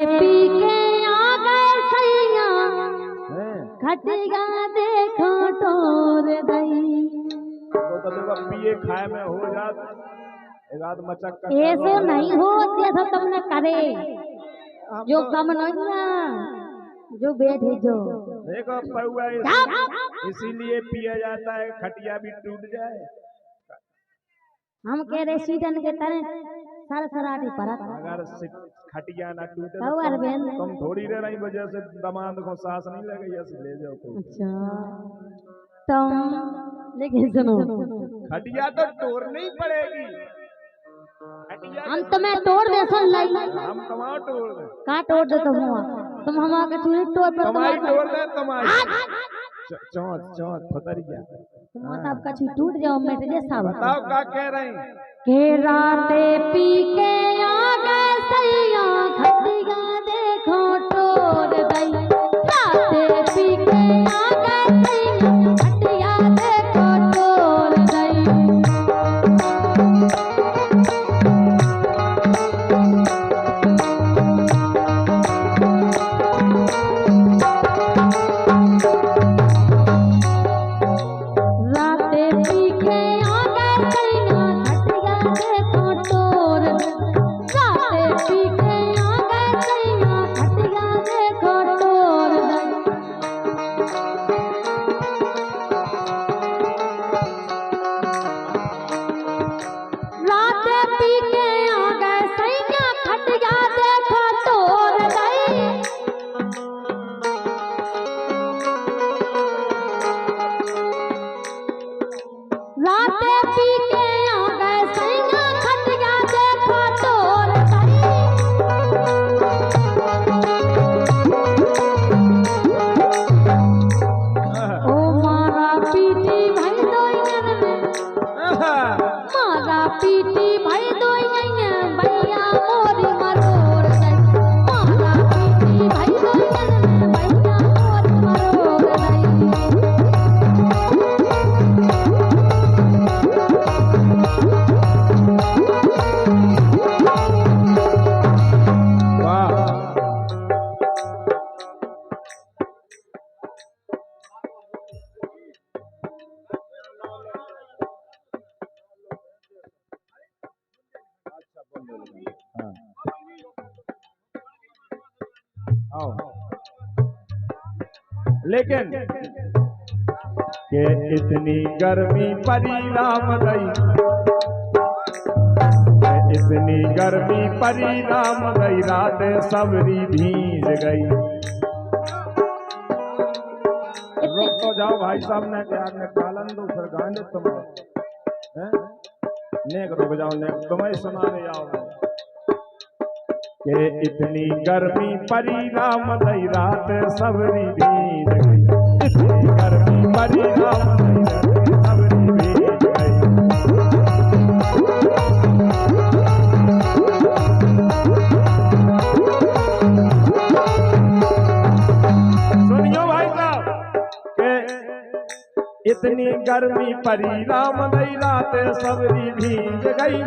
P के आ गए सैया खटिया देखो तोर दई तो देखो पिए खाए में हो जात एक आध मचक का ऐसे नहीं हो जैसा तुमने करे जो कम नहीं ना जो बैठे जो देखो पौआ इसीलिए पिया जाता है खटिया भी टूट जाए। हम कह रहे सीजन के तरह सारा सराठी परत अगर खटिया ना टूटे तो तुम थोड़ी रह रही वजह से दमाद को सांस नहीं लगे ऐसे ले जाओ तो। अच्छा तुम लेकिन सुनो खटिया तो तोड़नी पड़ेगी। हम तुम्हें तोड़ दे सुन लाई हम कहाँ तोड़ दे कहाँ तोड़ दे तुम हमारे चूड़ी तोड़ पर तुम्हारी तोड़ दे तुम्हारी चौथ चौथ फतरिया तुम सबका चूड़ी टूट जाओ मिट जाए सब। बताओ क्या कह रहे हैं के राते पी के आ गए सैया खटिया देखो तोड़ दई राते पी के आ गए सैया खटिया देखो तोड़ दई। लेकिन के इतनी गर्मी परिणाम दई इतनी गर्मी परिणाम दई रात सबरी भीज गई। रुक तो जाओ भाई साहब ने क्या आपने कालन दो फिर गाने तुम नेक रुक जाओ नेक तुम्हें सुनाने आओ के इतनी गर्मी परिणाम दई रात सबरी भीज गई इतनी गर्मी परिणाम दई रात सबरी भीज गई। सुनियो भाई साहब के इतनी गर्मी परिणाम दई रात सबरी भीज गई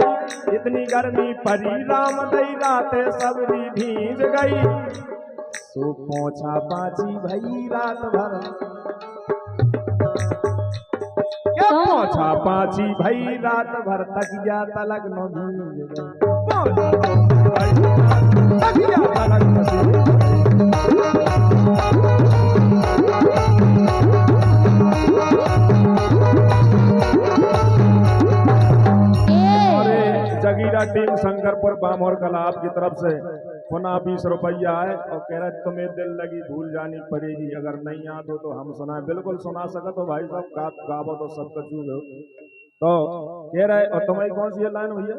इतनी गर्मी परिणाम दई रात सबरी भीज गई। सो पोछा पाची भई रात भर क्या पोछा पाची भई रात भर तकिया तलक न भीज गई तकिया तलक न भीज जगीरा टीम शंकरपुर बामोर कलाब की तरफ से पुनः 20 रुपया है और कह रहे तुम्हें दिल लगी भूल जानी पड़ेगी अगर नहीं याद हो तो हम सुनाए बिल्कुल सुना सका तो भाई साहब गावो तो सब कुछ हो तो कह रहे और तुम्हारी कौन सी लाइन भैया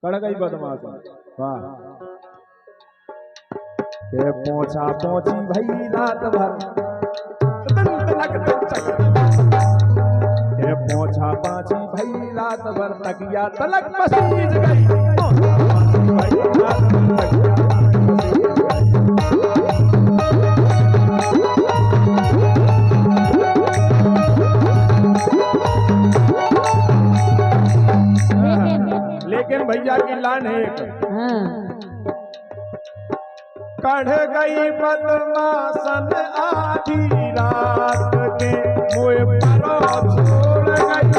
कड़कई बदमाश वाह के पोछा पोछी भई रात भर पोछा पाची भई रात भर तकिया तलक पसीज गई लेकिन भैया की लाइन है कढ़ गई बदमाशन आधी रात के मुँह परो छोड़ गई।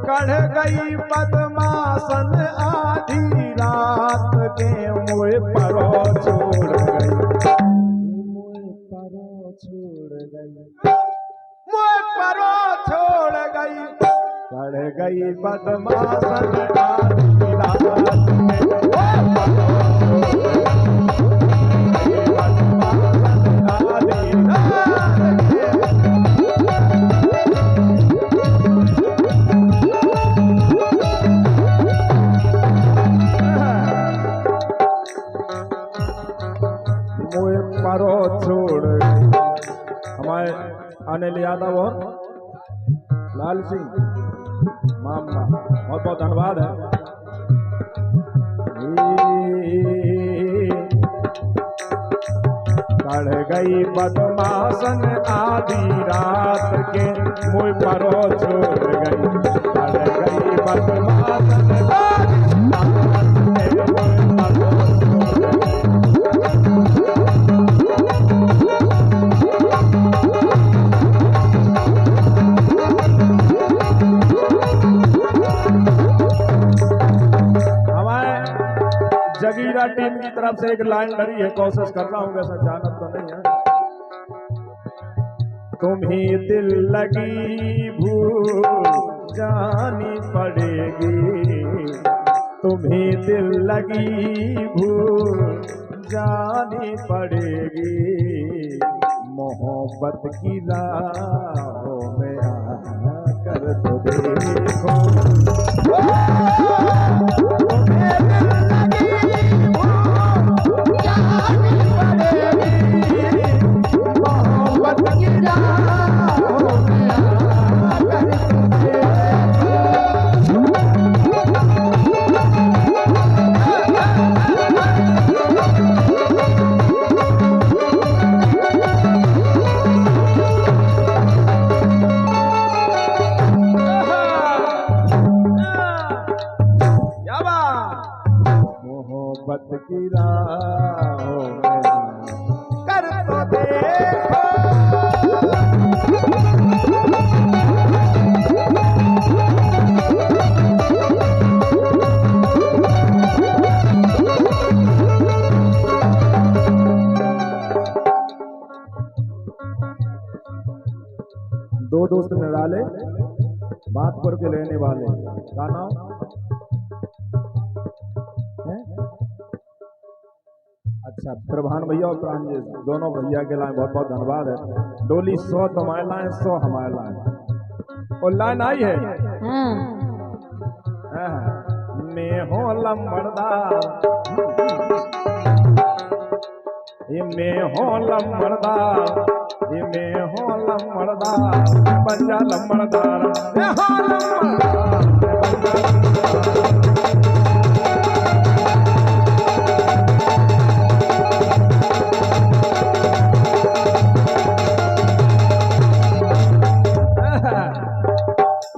कढ़ गई बदमाशन आधी रात के मुँह परो छोड़ गई। मुँह परो छोड़ गई, मुँह परो छोड़ गई। कढ़ गई बदमाशन आधी रात में परो छोड़ गई। हमारे अनिल यादव और लाल सिंह मामला बहुत बहुत धन्यवाद है। कढ़ गई बदमाशन आधी रात के मुँह परो छोड़ गई। कढ़ गई बदमाशन आधी रात के मुँह परो छोड़ गई। जगीरा टीम की तरफ से एक लाइन डरी है, कोशिश कर रहा हूं, वैसे जानत तो नहीं है। तुम्हें दिल लगी भूल जानी पड़ेगी, तुम्हें दिल लगी भूल जानी पड़ेगी। मोहब्बत की राहों में आकर तो देखो। मोहब्बत की राहों में कर तो देखो। दो दोस्त निराले बात करके लेने वाले का नाम अच्छा प्रभान भैया और प्रांजल दोनों भैया के लाइन बहुत बहुत धन्यवाद है। डोली 100 तुम्हारे लाइन 100 हमारे लाइन और लाइन आई है। मैं हो लम्बड़दार, ये मैं हो लम्बड़दार, ये मैं हो लम्बड़दार, बंजा लम्बड़दार, मैं हो लम्बड़दार,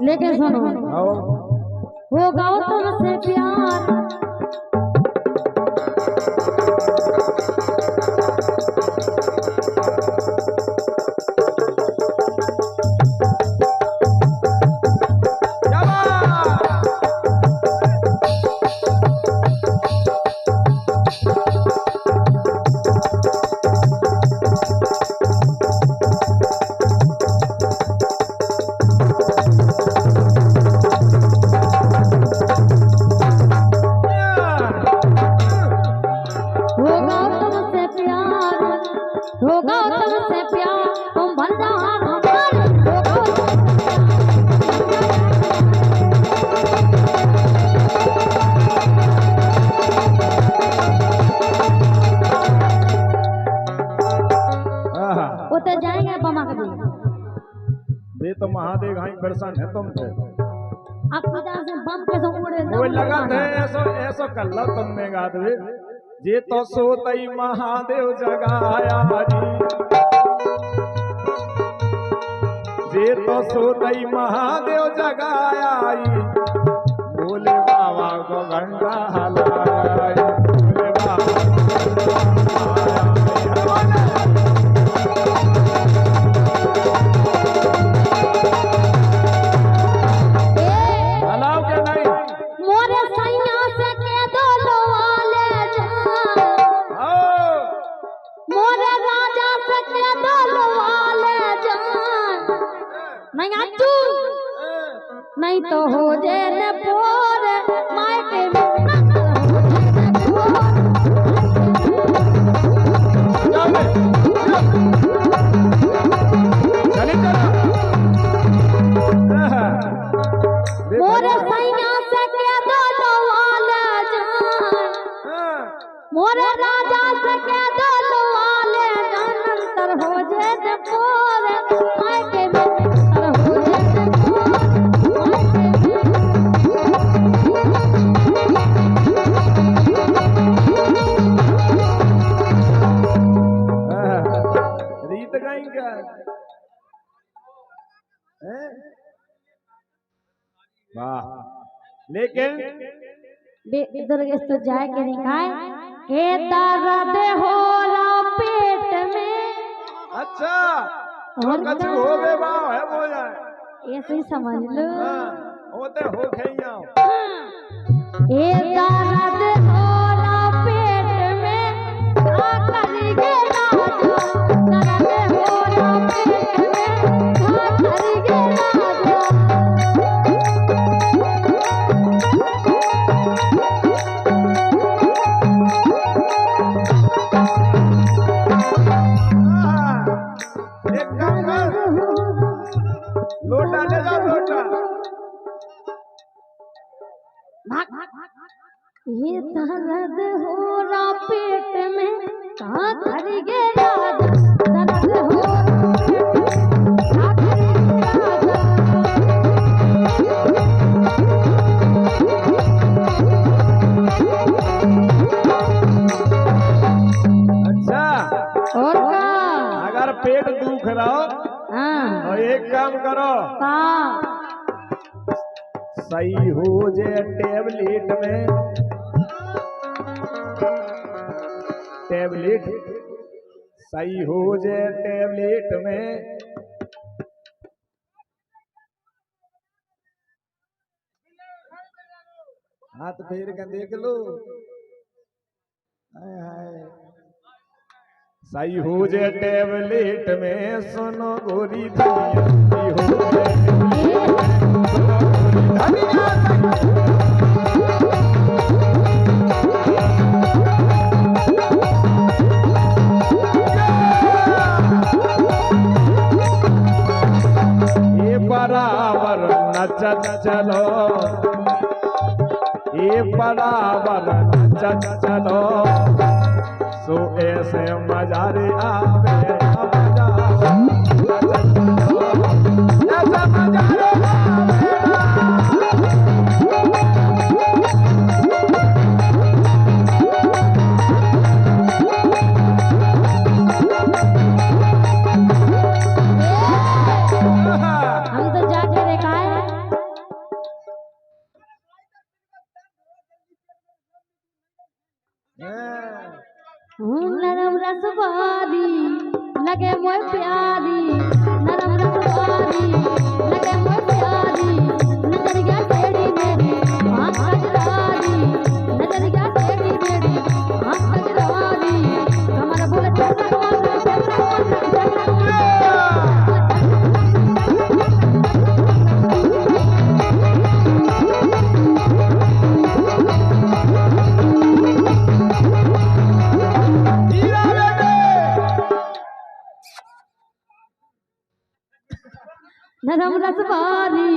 लेकिन सुनो होगा तुमसे प्यार, होगा तुमसे प्यार, तुम बन जाओ हमारे, वो तो जाएंगे बमा कभी। ये तो महादेव घाई परेशान है तुम थे। आप खुदा से बम के उड़े वो लगा थे ऐसो ऐसो कल्ला तुमने गा दे। जे तो सोतई महादेव जगाया जी, जे तो सोतई महादेव जगाया, बोले बाबा को घंटा हलाया, बोले बाबा नहीं आजू नहीं तो हो जाए न पोर मायके में मोरे सैया से के दो वाले जान मोरे राजा से के दो वाले जान अंतर हो जाए न पोर मायके में अंतर हो जाए न पोर रीत गाई क्या वाह लेकिन दुर्ग तो जाए के निकाय के दर्द हो रहा पेट में अच्छा और कछु हो गए बाव है हो जाए ऐसे ही समझ लो होते हो खैया ये दर्द हो रहा पेट में क्या करेंगे राजा दर्द हो रहा पेट में क्या करेंगे राजा एक काम कर लोटा ले जाओ लोटा ये दर्द हो रहा पेट में कहाँ करेंगे राजा दर्द हो रहा पेट में क्या करेंगे अच्छा और का अगर पेट दुख रहा हो हाँ तो एक काम करो का सही हो जे टेबलेट सही हो जे टेबलेट में हाथ फेर के देख लो हाय हाय सही हो जे टेबलेट में सुनो गोरी धनिया सही हो जे ये बराबर नचत चलो ये बराबर नचत चलो सो ऐसे मजा रे आवे मजा नचत चलो ऐसे मजा रे हम तो जाके देखा है नरम रसवारी लगे मोय प्यारी नरम रसवारी लगे मोय प्यारी नजर गया टेढ़ी मेरी आँख कजरारी नजर गया टेढ़ी मेरी आँख कजरारी कमर बोले नरम रसवारी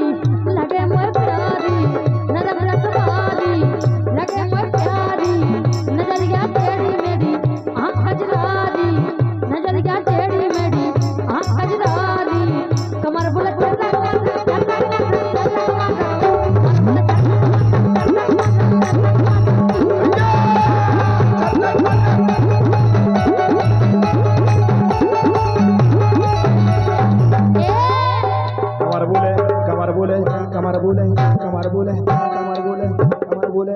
लगे मोय प्यारी नरम रसवारी लगे मोय प्यारी नजर गया टेढ़ी मेरी आँख कजरारी नजर गया टेढ़ी मेरी आँख कजरारी कमर बुलट कमर बोले कमर बोले कमर बोले कमर बोले कमर बोले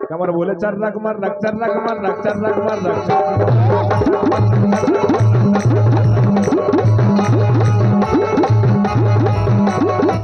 कमर बोले चर्रक मर रक चर्रक मर रक चर्रक मर रक